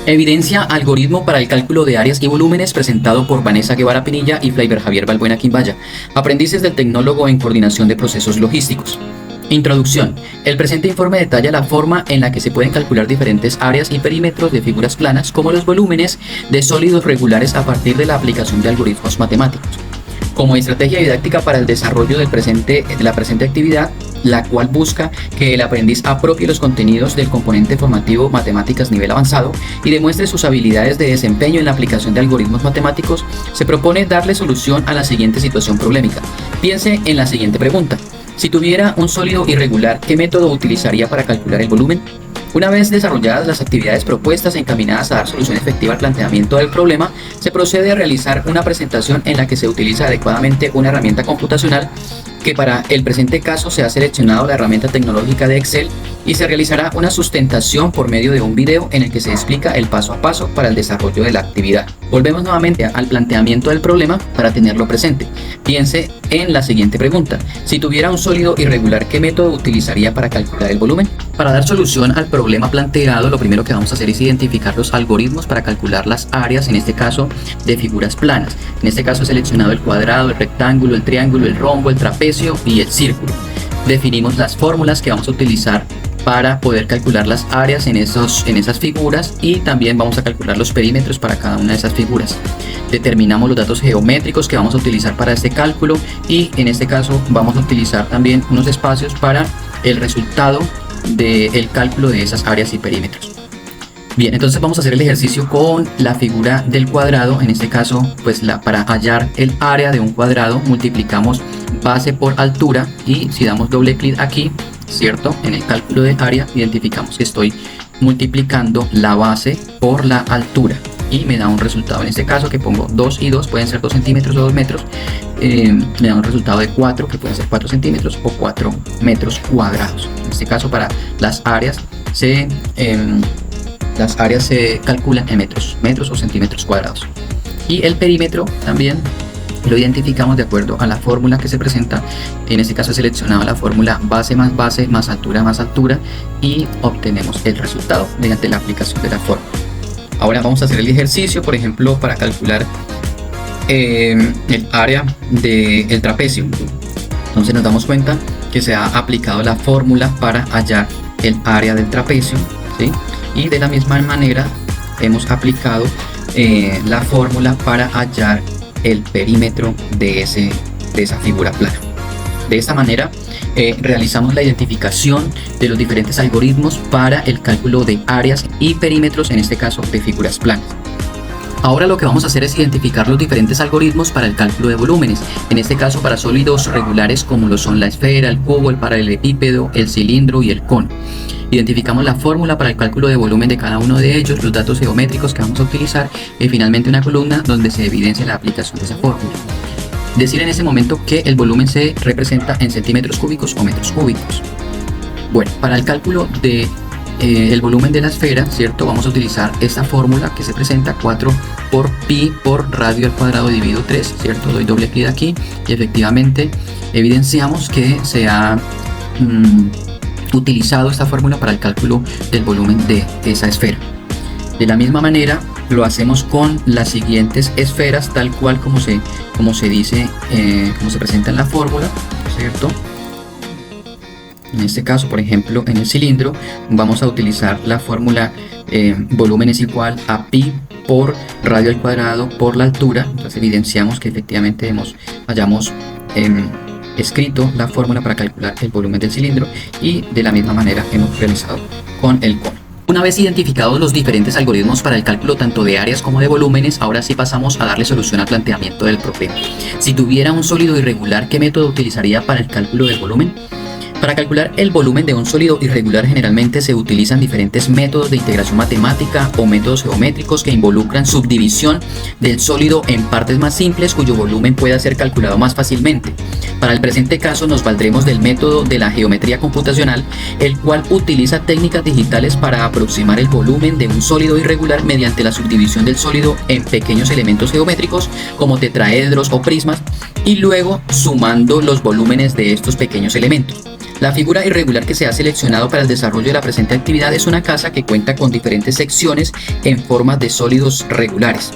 Evidencia algoritmo para el cálculo de áreas y volúmenes presentado por Vanessa Guevara Pinilla y Flavor Javier Balbuena Quimbaya, aprendices del tecnólogo en coordinación de procesos logísticos. Introducción. El presente informe detalla la forma en la que se pueden calcular diferentes áreas y perímetros de figuras planas como los volúmenes de sólidos regulares a partir de la aplicación de algoritmos matemáticos. Como estrategia didáctica para el desarrollo de la presente actividad, la cual busca que el aprendiz apropie los contenidos del componente formativo Matemáticas nivel avanzado y demuestre sus habilidades de desempeño en la aplicación de algoritmos matemáticos, se propone darle solución a la siguiente situación problemática. Piense en la siguiente pregunta. Si tuviera un sólido irregular, ¿qué método utilizaría para calcular el volumen? Una vez desarrolladas las actividades propuestas encaminadas a dar solución efectiva al planteamiento del problema, se procede a realizar una presentación en la que se utiliza adecuadamente una herramienta computacional que para el presente caso se ha seleccionado la herramienta tecnológica de Excel y se realizará una sustentación por medio de un video en el que se explica el paso a paso para el desarrollo de la actividad. Volvemos nuevamente al planteamiento del problema para tenerlo presente. Piense en la siguiente pregunta. Si tuviera un sólido irregular, ¿qué método utilizaría para calcular el volumen? Para dar solución al problema planteado, lo primero que vamos a hacer es identificar los algoritmos para calcular las áreas, en este caso de figuras planas. En este caso he seleccionado el cuadrado, el rectángulo, el triángulo, el rombo, el trapecio y el círculo. Definimos las fórmulas que vamos a utilizar para poder calcular las áreas en esas figuras y también vamos a calcular los perímetros para cada una de esas figuras. Determinamos los datos geométricos que vamos a utilizar para este cálculo y en este caso vamos a utilizar también unos espacios para el resultado del cálculo de esas áreas y perímetros. Bien, entonces vamos a hacer el ejercicio con la figura del cuadrado. En este caso, pues para hallar el área de un cuadrado multiplicamos base por altura y si damos doble clic aquí, ¿cierto? En el cálculo de área identificamos que estoy multiplicando la base por la altura y me da un resultado, en este caso que pongo 2 y 2, pueden ser 2 centímetros o 2 metros, me da un resultado de 4, que pueden ser 4 centímetros o 4 metros cuadrados. En este caso para las áreas se calculan en metros o centímetros cuadrados. Y el perímetro también lo identificamos de acuerdo a la fórmula que se presenta. En este caso he seleccionado la fórmula base más altura y obtenemos el resultado mediante la aplicación de la fórmula. Ahora vamos a hacer el ejercicio, por ejemplo, para calcular el área del trapecio. Entonces nos damos cuenta que se ha aplicado la fórmula para hallar el área del trapecio, ¿sí? Y de la misma manera hemos aplicado la fórmula para hallar el perímetro de esa figura plana. De esta manera realizamos la identificación de los diferentes algoritmos para el cálculo de áreas y perímetros, en este caso de figuras planas. Ahora lo que vamos a hacer es identificar los diferentes algoritmos para el cálculo de volúmenes, en este caso para sólidos regulares como lo son la esfera, el cubo, el paralelepípedo, el cilindro y el cono. Identificamos la fórmula para el cálculo de volumen de cada uno de ellos, los datos geométricos que vamos a utilizar y finalmente una columna donde se evidencia la aplicación de esa fórmula. Decir en ese momento que el volumen se representa en centímetros cúbicos o metros cúbicos. Bueno, para el cálculo de el volumen de la esfera, ¿cierto? Vamos a utilizar esta fórmula que se presenta 4 por pi por radio al cuadrado dividido 3, ¿cierto? Doy doble clic aquí y efectivamente evidenciamos que se ha utilizado esta fórmula para el cálculo del volumen de esa esfera. De la misma manera lo hacemos con las siguientes esferas, tal cual como se dice, como se presenta en la fórmula, ¿cierto? En este caso, por ejemplo, en el cilindro vamos a utilizar la fórmula volumen es igual a pi por radio al cuadrado por la altura. Entonces evidenciamos que efectivamente hayamos escrito la fórmula para calcular el volumen del cilindro y de la misma manera hemos realizado con el cono. Una vez identificados los diferentes algoritmos para el cálculo tanto de áreas como de volúmenes, ahora sí pasamos a darle solución al planteamiento del problema. Si tuviera un sólido irregular, ¿qué método utilizaría para el cálculo del volumen? Para calcular el volumen de un sólido irregular generalmente se utilizan diferentes métodos de integración matemática o métodos geométricos que involucran subdivisión del sólido en partes más simples cuyo volumen pueda ser calculado más fácilmente. Para el presente caso nos valdremos del método de la geometría computacional, el cual utiliza técnicas digitales para aproximar el volumen de un sólido irregular mediante la subdivisión del sólido en pequeños elementos geométricos como tetraedros o prismas y luego sumando los volúmenes de estos pequeños elementos. La figura irregular que se ha seleccionado para el desarrollo de la presente actividad es una casa que cuenta con diferentes secciones en forma de sólidos regulares.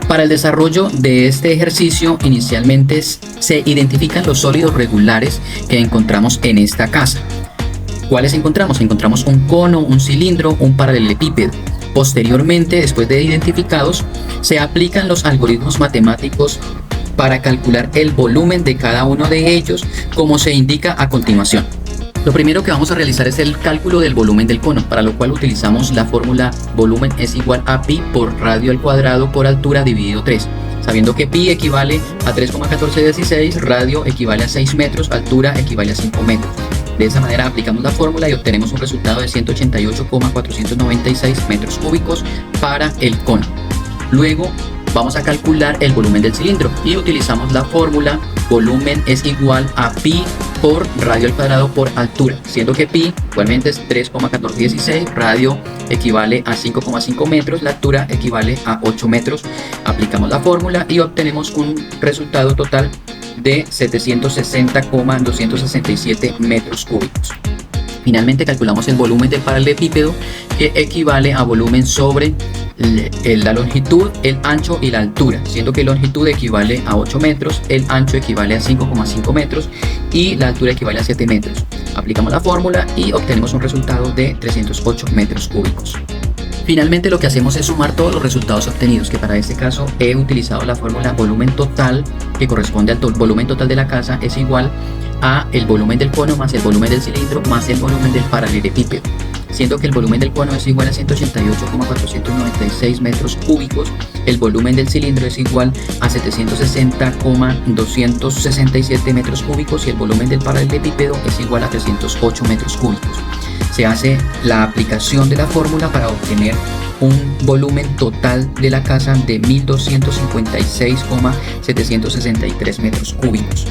Para el desarrollo de este ejercicio, inicialmente se identifican los sólidos regulares que encontramos en esta casa. ¿Cuáles encontramos? Encontramos un cono, un cilindro, un paralelepípedo. Posteriormente, después de identificados, se aplican los algoritmos matemáticos para calcular el volumen de cada uno de ellos, como se indica a continuación. Lo primero que vamos a realizar es el cálculo del volumen del cono, para lo cual utilizamos la fórmula volumen es igual a pi por radio al cuadrado por altura dividido 3, sabiendo que pi equivale a 3,1416, radio equivale a 6 metros, altura equivale a 5 metros. De esa manera aplicamos la fórmula y obtenemos un resultado de 188,496 metros cúbicos para el cono. Luego vamos a calcular el volumen del cilindro y utilizamos la fórmula volumen es igual a pi por radio al cuadrado por altura, siendo que pi igualmente es 3,1416, radio equivale a 5,5 metros, la altura equivale a 8 metros. Aplicamos la fórmula y obtenemos un resultado total de 760,267 metros cúbicos. Finalmente calculamos el volumen del paralelepípedo, que equivale a volumen sobre la longitud, el ancho y la altura, siendo que la longitud equivale a 8 metros, el ancho equivale a 5,5 metros y la altura equivale a 7 metros. Aplicamos la fórmula y obtenemos un resultado de 308 metros cúbicos. Finalmente lo que hacemos es sumar todos los resultados obtenidos, que para este caso he utilizado la fórmula volumen total, que corresponde al volumen total de la casa, es igual a el volumen del cono más el volumen del cilindro más el volumen del paralelepípedo, siendo que el volumen del cono es igual a 188,496 metros cúbicos, el volumen del cilindro es igual a 760,267 metros cúbicos y el volumen del paralelepípedo es igual a 308 metros cúbicos. Se hace la aplicación de la fórmula para obtener un volumen total de la casa de 1256,763 metros cúbicos.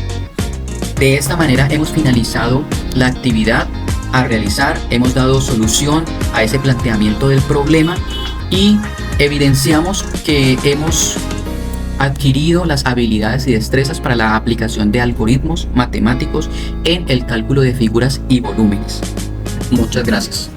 De esta manera hemos finalizado la actividad a realizar, hemos dado solución a ese planteamiento del problema y evidenciamos que hemos adquirido las habilidades y destrezas para la aplicación de algoritmos matemáticos en el cálculo de figuras y volúmenes. Muchas gracias.